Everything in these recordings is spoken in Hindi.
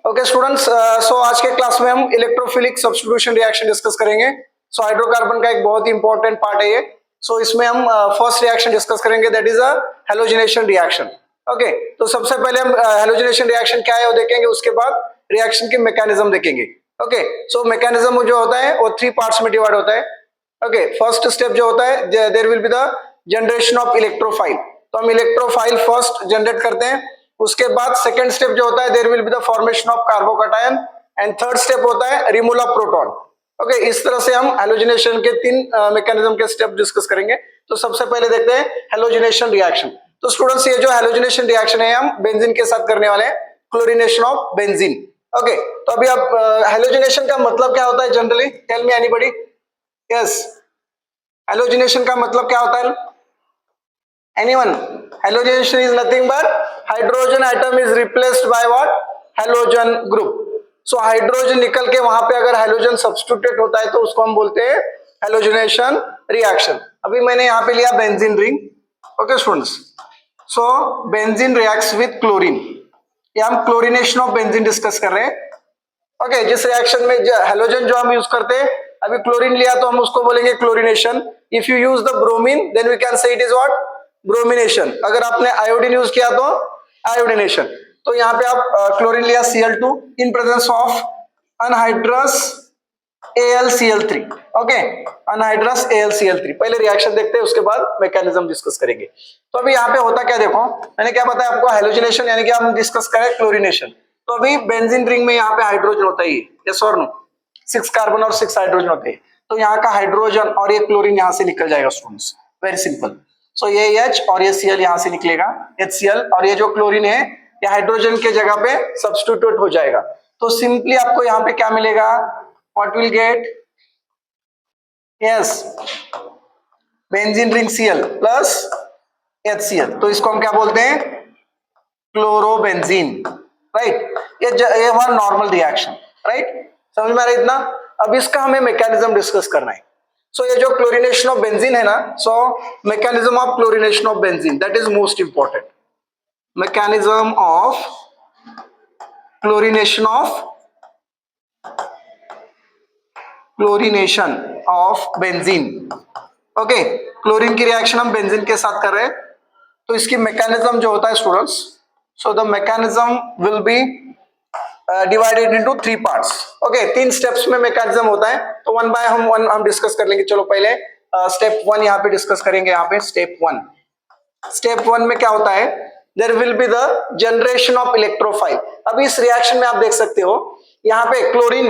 ओके स्टूडेंट्स, सो आज के क्लास में हम इलेक्ट्रोफिलिक सब्स्टिट्यूशन रिएक्शन डिस्कस करेंगे। सो हाइड्रोकार्बन का एक बहुत ही इंपॉर्टेंट पार्ट है ये। सो इसमें हम फर्स्ट रिएक्शन डिस्कस करेंगे, that is a halogenation reaction. Okay, तो सबसे पहले हम हैलोजिनेशन रिएक्शन क्या है वो देखेंगे, उसके बाद रिएक्शन की मैकेनिज्म देखेंगे। ओके, सो मैकेनिज्म जो होता है वो 3 पार्ट्स में डिवाइड होता है। ओके, फर्स्ट स्टेप जो होता है, there will be the generation of electrophile. तो हम इलेक्ट्रोफाइल फर्स्ट जनरेट करते हैं। उसके बाद सेकंड स्टेप जो होता है, there will be the formation of carbocation, and third step होता है रिमूवल ऑफ प्रोटॉन। ओके, इस तरह से हम हैलोजिनेशन के 3 मैकेनिज्म के स्टेप डिस्कस करेंगे। तो सबसे पहले देखते हैं हैलोजिनेशन रिएक्शन। तो स्टूडेंट्स, ये जो हैलोजिनेशन रिएक्शन है हम बेंजीन के साथ करने वाले हैं, क्लोरीनेशन ऑफ बेंजीन। ओके, तो अभी आप हैलोजिनेशन का मतलब क्या होता है generally, tell me anybody. Yes, halogenation का मतलब क्या होता है? Anyone? Halogenation is nothing but hydrogen atom is replaced by what? Halogen group. So hydrogen निकल के वहां पे अगर हाइड्रोजन सब्स्टिट्यूट होता है तो उसको हम बोलते हैं हैलोजिनेशन रिएक्शन। अभी मैंने यहाँ पे लिया benzene ring. Okay students, so benzene reacts with chlorine. ये हम क्लोरीनेशन ऑफ बेंजीन डिस्कस कर रहे हैं। ओके, जिस रिएक्शन में हैलोजन जो हम यूज करते हैं, अभी क्लोरीन लिया तो हम उसको बोलेंगे chlorination. If you use the bromine then we can say it is what? Bromination. अगर आपने आयोडीन यूज किया तो आयोडिनेशन। तो यहाँ पे आप क्लोरीन लिया Cl2 in presence of anhydrous AlCl3। Okay, anhydrous AlCl3। पहले रिएक्शन देखते हैं, उसके बाद मैकेनिज्म डिस्कस करेंगे। तो अभी यहाँ पे होता क्या, देखो मैंने क्या बताया आपको, हैलोजिनेशन यानी कि हम डिस्कस करें क्लोरीनेशन। तो अभी बेंजीन रिंग में यहाँ पे हाइड्रोजन होता है, यस और नो, 6 कार्बन और 6 हाइड्रोजन होते हैं। तो यहाँ का हाइड्रोजन और ये क्लोरीन यहाँ से निकल जाएगा स्टूडेंट्स, वेरी सिंपल। सो ये H और ये Cl यहाँ से निकलेगा, HCl, और ये जो क्लोरीन है ये हाइड्रोजन के जगह पे सब्स्टिट्यूट हो जाएगा। तो सिंपली आपको यहाँ पे क्या मिलेगा, what will get? Yes, benzene ring Cl plus HCl। तो इसको हम क्या बोलते हैं? Chlorobenzene, right. ये हुआ नॉर्मल रिएक्शन, राइट। समझ में आ रहा है इतना? अब इसका हमें मैकेनिज्म डिस्कस करना है। सो ये जो क्लोरीनेशन ऑफ बेंजीन है ना, so mechanism of chlorination of benzene, that is most important. Mechanism of chlorination of benzene. Okay, chlorine की रिएक्शन हम बेंजीन के साथ कर रहे हैं, तो इसकी मैकेनिज्म जो होता है students, so the mechanism will be divided into 3 parts. Okay, 3 steps में मैकेनिज्म होता है, तो वन बाय हम डिस्कस कर लेंगे। चलो पहले स्टेप 1 यहाँ पे डिस्कस करेंगे। यहाँ पे स्टेप 1 में क्या होता है, there will be the generation of electrophile. अभी इस रिएक्शन में आप देख सकते हो यहाँ पे क्लोरीन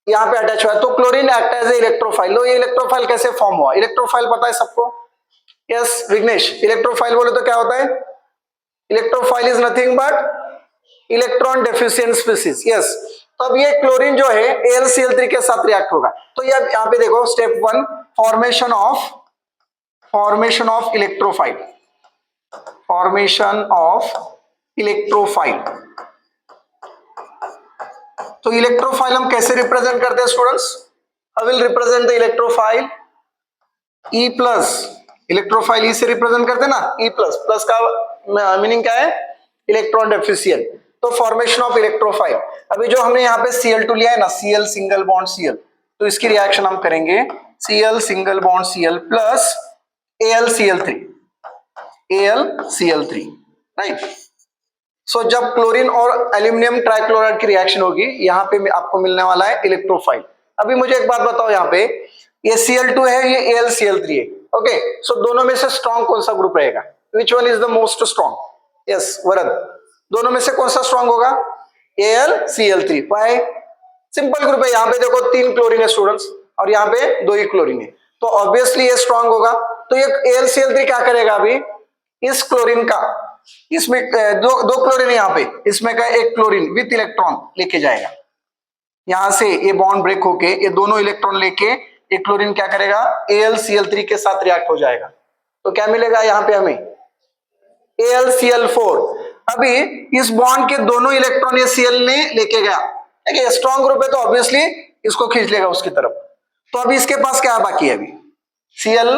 यहाँ पे अटैच हुआ है, तो chlorine act as a electrophile. लो, ये इलेक्ट्रोफाइल कैसे फॉर्म हुआ? इलेक्ट्रोफाइल पता है सबको? यस विघ्नेश, इलेक्ट्रोफाइल बोले तो क्या होता है? Electrophile is nothing but electron deficient species. Yes, तो अब ये क्लोरीन जो है AlCl3 के साथ रिएक्ट होगा। तो ये यहाँ पे देखो स्टेप 1, फॉर्मेशन ऑफ इलेक्ट्रोफाइल। तो इलेक्ट्रोफाइल हम कैसे रिप्रेजेंट करते हैं students? I will represent the electrophile E plus. Electrophile E से रिप्रेजेंट करते हैं ना, E प्लस। प्लस का मीनिंग क्या है? Electron deficient. तो फॉर्मेशन ऑफ इलेक्ट्रोफाइल। अभी जो हमने यहाँ पे Cl2 लिया है ना, Cl सिंगल बॉन्ड Cl, तो इसकी रिएक्शन हम करेंगे Cl single bond Cl plus AlCl3, right. So जब क्लोरीन और एल्यूमिनियम ट्राइक्लोराइड की रिएक्शन होगी, यहाँ पे आपको मिलने वाला है इलेक्ट्रोफाइल। अभी मुझे एक बात बताओ, यहाँ पे ये Cl2 है, ये AlCl3 है। ओके, सो दोनों में से स्ट्रॉन्ग कौन सा ग्रुप रहेगा? Which one is the most strong? Yes Varad, दोनों में से कौन सा स्ट्रॉन्ग होगा? AlCl3। वाई? सिंपल ग्रुप है। यहाँ पे देखो 3 क्लोरीन है स्टूडेंट्स, और यहाँ पे 2 ही क्लोरीन है, तो ऑब्वियसली ये स्ट्रॉन्ग होगा। तो ये AlCl3 क्या करेगा, अभी इस क्लोरीन का, इसमें दो क्लोरीन है यहाँ पे, इसमें का एक क्लोरीन विथ इलेक्ट्रॉन लेके जाएगा। यहां से ये बॉन्ड ब्रेक होके ये दोनों इलेक्ट्रॉन लेके एक क्लोरीन क्या करेगा, AlCl3 के साथ रिएक्ट हो जाएगा। तो क्या मिलेगा यहाँ पे हमें? AlCl4। अभी इस बॉन्ड के दोनों इलेक्ट्रॉन ये Cl ने लेके गया, ठीक है, स्ट्रॉन्ग ग्रुप है तो ऑब्वियसली इसको खींच लेगा उसकी तरफ। तो अभी इसके पास क्या बाकी है? अभी Cl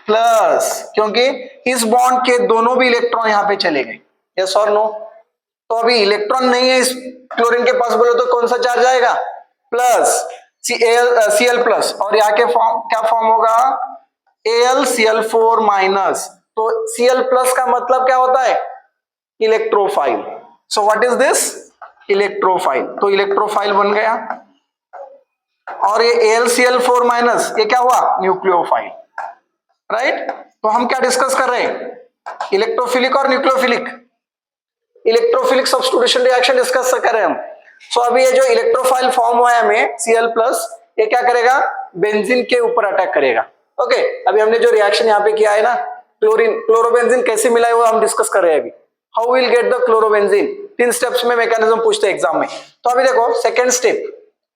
प्लस, क्योंकि इस बॉन्ड के दोनों भी इलेक्ट्रॉन यहाँ पे चले गए, यस और नो। तो तो अभी इलेक्ट्रॉन नहीं है इस क्लोरीन के पास, बोले तो कौन सा चार्ज आएगा, प्लस Cl प्लस, और यहाँ के फॉर्म क्या फॉर्म होगा, AlCl4 माइनस। तो Cl प्लस का मतलब क्या होता है, electrophile. So what is this, electrophile. तो इलेक्ट्रोफाइल बन गया, और ये AlCl4 माइनस ये क्या हुआ, न्यूक्लियोफाइल, राइट। तो हम क्या डिस्कस कर रहे हैं, इलेक्ट्रोफिलिक और nucleophilic, electrophilic substitution reaction discuss कर रहे हैं हम। सो अभी ये जो इलेक्ट्रोफाइल फॉर्म हुआ है हमें Cl प्लस, ये क्या करेगा, बेंजीन के ऊपर अटैक करेगा। ओके, अभी हमने जो रिएक्शन यहाँ पे किया है ना, क्लोरोबेंजीन कैसे मिला है वो हम डिस्कस कर रहे हैं अभी। How will get the chlorobenzene, 3 steps में मैकेनिज्म पूछते हैं एग्जाम में। तो अभी देखो सेकेंड स्टेप,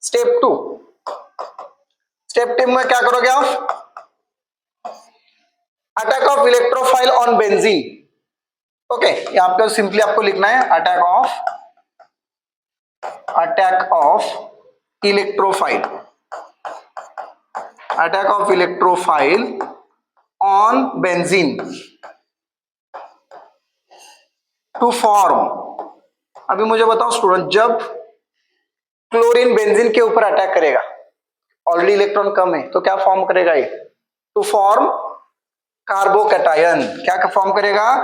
स्टेप 2, स्टेप 2 में क्या करोगे आप, attack of electrophile on benzene. Okay, यहां पे सिंपली आपको लिखना है attack of electrophile, attack of electrophile on benzene to form. अभी मुझे बताओ स्टूडेंट, जब क्लोरीन बेंजीन के ऊपर अटैक करेगा, ऑलरेडी इलेक्ट्रॉन कम है, तो क्या फॉर्म करेगा ये, टू फॉर्म कार्बोकैटायन। क्या फॉर्म करेगा,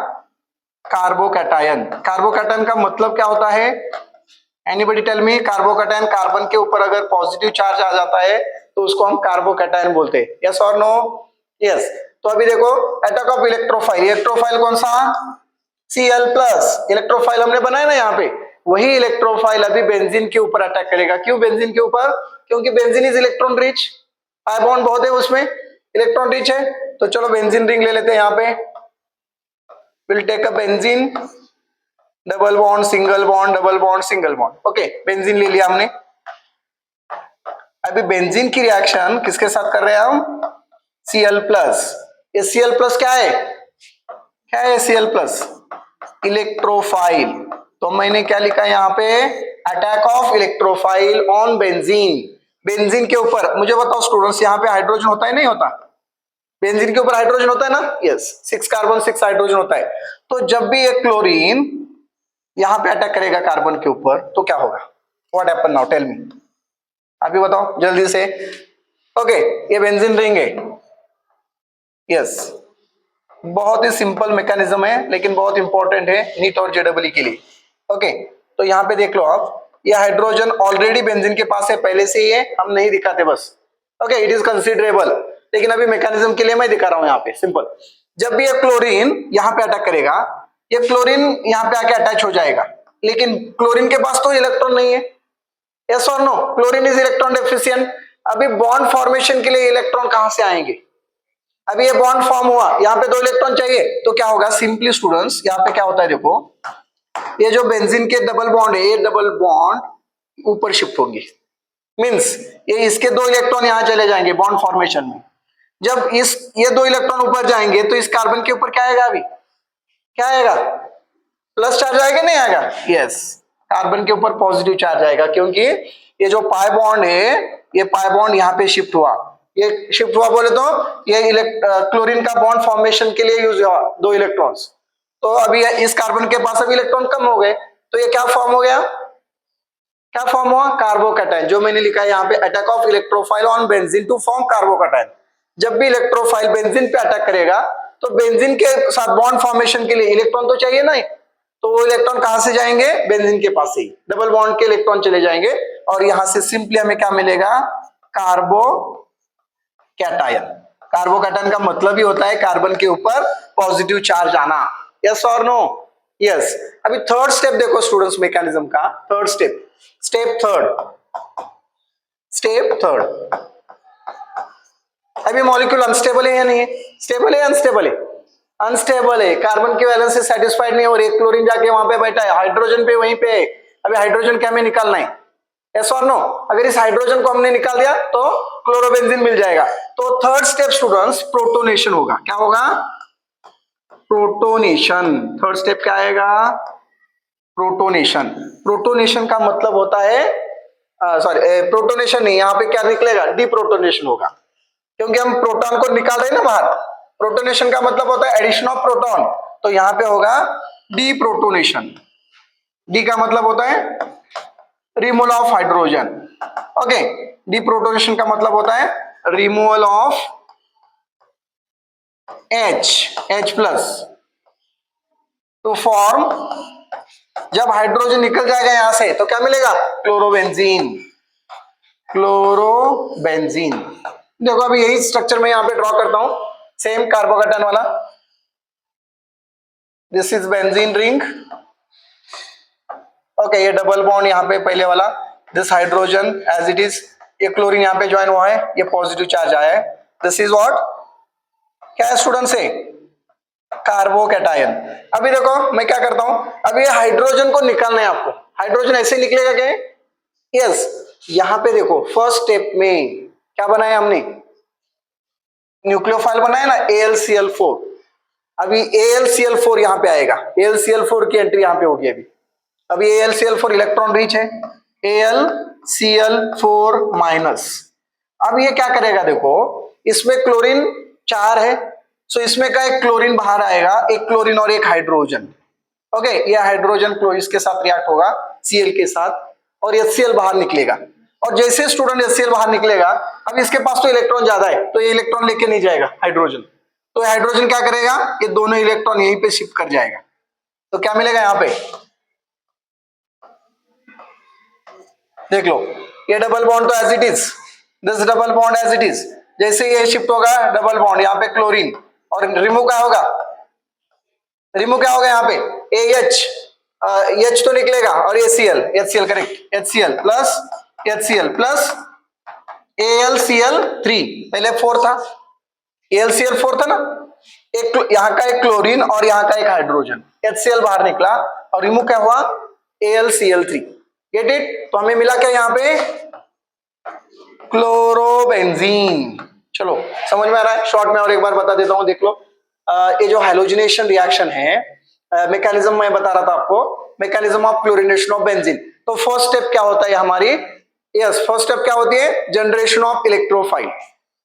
कार्बोकैटायन। कार्बोकैटायन का मतलब क्या होता है, anybody tell me, carbocation carbon के ऊपर अगर पॉजिटिव चार्ज आ जाता है तो उसको हम कार्बोकैटायन बोलते हैं, यस और नो, यस। तो अभी देखो अटैक ऑफ इलेक्ट्रोफाइल, इलेक्ट्रोफाइल कौन सा, Cl प्लस, इलेक्ट्रोफाइल हमने बनाया ना यहाँ पे, वही इलेक्ट्रोफाइल अभी बेंजीन के ऊपर अटैक करेगा। क्यों बेंजीन के ऊपर, क्योंकि benzene is electron rich, pi bond बहुत है उसमें, इलेक्ट्रॉन रिच है। तो चलो बेंजीन रिंग ले लेते हैं यहाँ पे, will take a benzene, double bond single bond, double bond single bond. Okay, benzene ले लिया हमने। अभी बेंजीन की रिएक्शन किसके साथ कर रहे हैं हम, Cl प्लस। ये Cl प्लस क्या है, क्या है Cl प्लस, इलेक्ट्रोफाइल। तो मैंने क्या लिखा है यहाँ पे, attack of electrophile on benzene, benzene के ऊपर। मुझे बताओ स्टूडेंट्स, यहाँ पे हाइड्रोजन होता है नहीं होता, बेंजीन के ऊपर हाइड्रोजन होता है ना, यस, 6 कार्बन 6 हाइड्रोजन होता है। तो जब भी एक क्लोरीन यहां पे अटैक करेगा कार्बन के ऊपर तो क्या होगा, what happen now, tell me, अभी बताओ जल्दी से। ओके, ये बेंजीन रिंग है, यस, बहुत ही सिंपल मैकेनिज्म है लेकिन बहुत इंपॉर्टेंट है नीट और जेडब्ल्यू के लिए। ओके, तो यहाँ पे देख लो आप, ये हाइड्रोजन ऑलरेडी बेंजीन के पास है पहले से ही है, हम नहीं दिखाते बस। ओके, इट इज कंसिडरेबल, लेकिन अभी मैकेनिज्म के लिए मैं दिखा रहा हूं यहाँ पे सिंपल। जब भी ये क्लोरीन यहाँ पे अटैक करेगा, ये क्लोरीन यहाँ पे आके अटैच हो जाएगा, लेकिन क्लोरीन के पास तो इलेक्ट्रॉन नहीं है, यस और no, chlorine is electron deficient. अभी बॉन्ड फॉर्मेशन के लिए इलेक्ट्रॉन कहां से आएंगे, अभी ये बॉन्ड फॉर्म हुआ, यहाँ पे 2 इलेक्ट्रॉन चाहिए, तो क्या होगा, सिंपली स्टूडेंट्स यहाँ पे क्या होता है देखो, ये जो बेंजीन के डबल बॉन्ड है, ये डबल बॉन्ड ऊपर शिफ्ट होंगे, मींस ये इसके 2 इलेक्ट्रॉन यहाँ चले जाएंगे बॉन्ड फॉर्मेशन में। जब ये 2 इलेक्ट्रॉन ऊपर जाएंगे तो इस कार्बन के ऊपर क्या आएगा, अभी क्या आएगा, प्लस चार्ज आएगा नहीं आएगा, यस, कार्बन के ऊपर पॉजिटिव चार्ज आएगा, क्योंकि ये जो पाई बॉन्ड है, ये पाई बॉन्ड यहाँ पे शिफ्ट हुआ, ये शिफ्ट हुआ बोले तो ये क्लोरीन का बॉन्ड फॉर्मेशन के लिए यूज हुआ 2 इलेक्ट्रॉन्स। तो अभी इस कार्बन के पास अभी इलेक्ट्रॉन कम हो गए, तो ये क्या फॉर्म हो गया, क्या फॉर्म हुआ, कार्बोकैटायन। जो मैंने लिखा है यहाँ पे, attack of electrophile on benzene to form carbocation. जब भी इलेक्ट्रोफाइल बेंजीन पे अटैक करेगा तो बेंजीन के साथ बॉन्ड फॉर्मेशन के लिए इलेक्ट्रॉन तो चाहिए ना, तो वो इलेक्ट्रॉन कहां से जाएंगे, बेंजीन के पास ही डबल बॉन्ड के इलेक्ट्रॉन चले जाएंगे, और यहां से सिंपली हमें क्या मिलेगा, कार्बोकैटायन। कार्बोकैटायन का मतलब ही होता है कार्बन के ऊपर पॉजिटिव चार्ज आना, यस और नो, यस। अभी थर्ड स्टेप देखो स्टूडेंट्स मैकेनिज्म का, थर्ड स्टेप, स्टेप थर्ड। अभी मॉलिक्यूल अनस्टेबल है या नहीं है, स्टेबल है अनस्टेबल है, अनस्टेबल है, कार्बन की वैलेंस से सेटिस्फाइड नहीं हो रही, क्लोरीन जाके वहां पे बैठा है, हाइड्रोजन पे वहीं पे है, अभी हाइड्रोजन क्या हमें निकालना है, यस और नो। अगर इस हाइड्रोजन को हमने निकाल दिया तो क्लोरोबेंजीन मिल जाएगा। तो थर्ड स्टेप स्टूडेंट्स प्रोटोनेशन होगा, क्या होगा, प्रोटोनेशन। थर्ड स्टेप क्या आएगा, प्रोटोनेशन। प्रोटोनेशन का मतलब होता है, सॉरी प्रोटोनेशन नहीं, यहाँ पे क्या निकलेगा, डीप्रोटोनेशन होगा, क्योंकि हम प्रोटॉन को निकाल रहे हैं ना बाहर। प्रोटोनेशन का मतलब होता है एडिशन ऑफ प्रोटॉन, तो यहाँ पे होगा डीप्रोटोनेशन। डी का मतलब होता है removal of hydrogen. Okay, deprotonation का मतलब होता है removal of H plus two form, जब हाइड्रोजन निकल जाएगा यहां से तो क्या मिलेगा? क्लोरोबेंजीन। क्लोरोबेंजीन देखो अभी यही स्ट्रक्चर मैं यहां पे ड्रॉ करता हूं, सेम कार्बोकेटन वाला। This is benzene ring. Okay, ये डबल बॉन्ड यहाँ पे पहले वाला, this hydrogen as it is, ये क्लोरीन यहाँ पे ज्वाइन हुआ है, ये पॉजिटिव चार्ज आया है। दिस इज व्हाट, क्या है स्टूडेंट से? कार्बोकैटायन। अभी देखो मैं क्या करता हूं, अभी ये हाइड्रोजन को निकालना है आपको। हाइड्रोजन ऐसे निकलेगा क्या? यस, यहां पे देखो फर्स्ट स्टेप में क्या बनाया हमने? न्यूक्लियोफाइल बनाया ना, AlCl4। अभी AlCl4 यहां पे आएगा, AlCl4 की एंट्री यहां पे होगी। अभी AlCl4 इलेक्ट्रॉन रिच है, AlCl4 माइनस। अब ये क्या करेगा देखो, इसमें क्लोरीन 4 है, सो इसमें का एक क्लोरीन बाहर आएगा, एक क्लोरीन और एक हाइड्रोजन। ओके, ये हाइड्रोजन क्लोरीन के साथ रिएक्ट होगा Cl के साथ, और HCl बाहर निकलेगा। और जैसे स्टूडेंट HCl बाहर निकलेगा, अब इसके पास तो इलेक्ट्रॉन ज्यादा है, तो ये इलेक्ट्रॉन लेके नहीं जाएगा हाइड्रोजन, तो हाइड्रोजन क्या करेगा? ये दोनों इलेक्ट्रॉन यहीं पे शिफ्ट कर जाएगा। तो क्या मिलेगा यहां पे? देख लो, ये डबल बॉन्ड तो as it is, this double bond as it is, जैसे ये शिफ्ट होगा डबल बॉन्ड यहाँ पे क्लोरीन, और रिमूव क्या होगा? रिमूव क्या होगा यहाँ पे? AH, H तो निकलेगा, और HCl correct, HCl plus AlCl3, पहले 4 था, AlCl4 था ना, एक यहाँ का एक क्लोरीन और यहाँ का एक हाइड्रोजन, HCl बाहर निकला और रिमूव क्या हुआ? AlCl3। Get it? तो हमें मिला क्या यहाँ पे? क्लोरोबेंजीन। चलो समझ में आ रहा है? शॉर्ट में और एक बार बता देता हूं, देख लो। ये जो हैलोजिनेशन रिएक्शन है, मैकेनिज्म मैं बता रहा था आपको, mechanism of chlorination of benzene. तो फर्स्ट स्टेप क्या होता है हमारी? यस, फर्स्ट स्टेप क्या होती है? Generation of electrophile,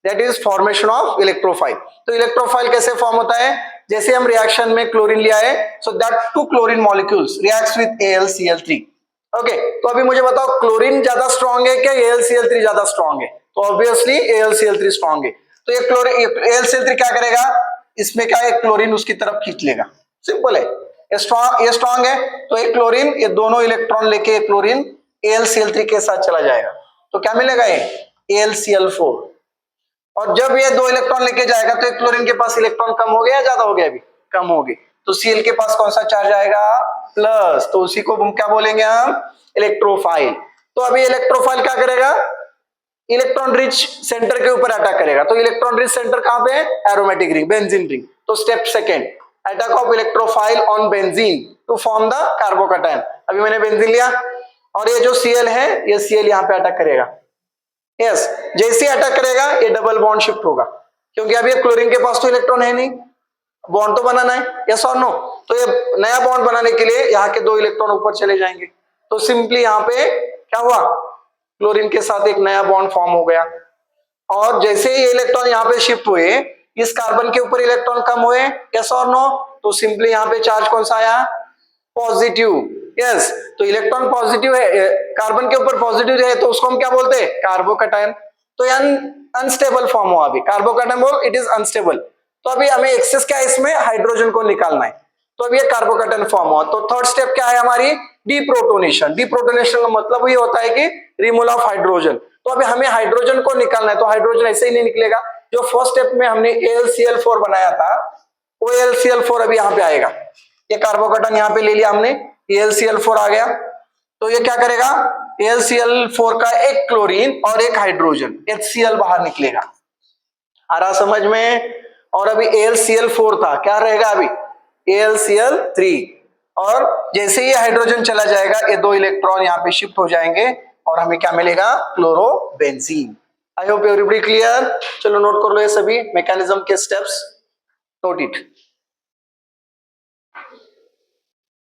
that is formation of electrophile. तो इलेक्ट्रोफाइल कैसे फॉर्म होता है? जैसे हम रिएक्शन में क्लोरीन लिया है, so that two chlorine molecules reacts with AlCl3। Okay, तो अभी मुझे बताओ क्लोरीन ज्यादा स्ट्रॉन्ग है क्या AlCl3 ज्यादा स्ट्रॉन्ग है? तो ऑब्वियसली AlCl3 स्ट्रॉन्ग है। तो ये क्लोरीन, AlCl3 क्या करेगा? इसमें क्या है? क्लोरीन उसकी तरफ खींच लेगा, सिंपल है। ये स्ट्रॉन्ग है, तो एक क्लोरीन, ये दोनों इलेक्ट्रॉन लेके क्लोरीन AlCl3 के साथ चला जाएगा, तो क्या मिलेगा? ये AlCl4। और जब ये 2 इलेक्ट्रॉन लेके जाएगा तो एक क्लोरीन के पास इलेक्ट्रॉन कम हो गया या ज्यादा हो गया? अभी कम हो गई, तो Cl के पास कौन सा चार्ज आएगा? प्लस, तो उसी को हम क्या बोलेंगे? हम इलेक्ट्रोफाइल। तो अभी इलेक्ट्रोफाइल क्या करेगा? इलेक्ट्रॉन रिच सेंटर के ऊपर अटैक करेगा। तो इलेक्ट्रॉन रिच सेंटर कहां पे है? Aromatic ring, benzene ring. तो step second, attack of electrophile on benzene to form the carbocation. अभी मैंने बेंजीन लिया और ये जो Cl है, ये Cl यहां पे अटैक करेगा। यस, जैसे अटैक करेगा ये डबल बॉन्ड शिफ्ट होगा, क्योंकि अभी क्लोरीन के पास तो इलेक्ट्रॉन है नहीं, बॉन्ड तो बनाना है, यस और नो। तो ये नया बॉन्ड बनाने के लिए यहाँ के 2 इलेक्ट्रॉन ऊपर चले जाएंगे। तो सिंपली यहाँ पे क्या हुआ? क्लोरीन के साथ एक नया बॉन्ड फॉर्म हो गया, और जैसे ही ये इलेक्ट्रॉन यहाँ पे शिफ्ट हुए, इस कार्बन के ऊपर इलेक्ट्रॉन कम हुए, यस और नो। तो सिंपली यहाँ पे चार्ज कौन सा आया? पॉजिटिव। यस, तो इलेक्ट्रॉन पॉजिटिव है, कार्बन के ऊपर पॉजिटिव है, तो उसको हम क्या बोलते हैं? कार्बोकैटायन। तो ये अनस्टेबल फॉर्म हुआ। अभी कार्बोकैटायन बोल, इट इज अनस्टेबल। तो अभी हमें एक्सेस क्या है? इसमें हाइड्रोजन को निकालना है, तो अभी ये कार्बोकैटायन फॉर्म हुआ। तो थर्ड स्टेप क्या है हमारी? डीप्रोटोनेशन। डीप्रोटोनेशन का मतलब ये होता है कि रिमूवल ऑफ हाइड्रोजन। तो अभी हमें हाइड्रोजन को निकालना है, तो हाइड्रोजन ऐसे ही नहीं निकलेगा। जो फर्स्ट स्टेप में हमने AlCl4 बनाया था, वो AlCl4 अभी यहाँ पे आएगा। ये कार्बोकैटायन यहाँ पे ले लिया हमने, AlCl4 आ गया। तो ये क्या करेगा? AlCl4 का एक क्लोरीन और एक हाइड्रोजन, HCl बाहर निकलेगा। आ रहा समझ में? और अभी AlCl4 था, क्या रहेगा अभी? AlCl3। और जैसे ही हाइड्रोजन चला जाएगा, ये 2 इलेक्ट्रॉन यहाँ पे शिफ्ट हो जाएंगे और हमें क्या मिलेगा? Chlorobenzene. I hope everybody clear. चलो नोट कर लो ये सभी मैकेनिज्म के स्टेप्स, नोट इट।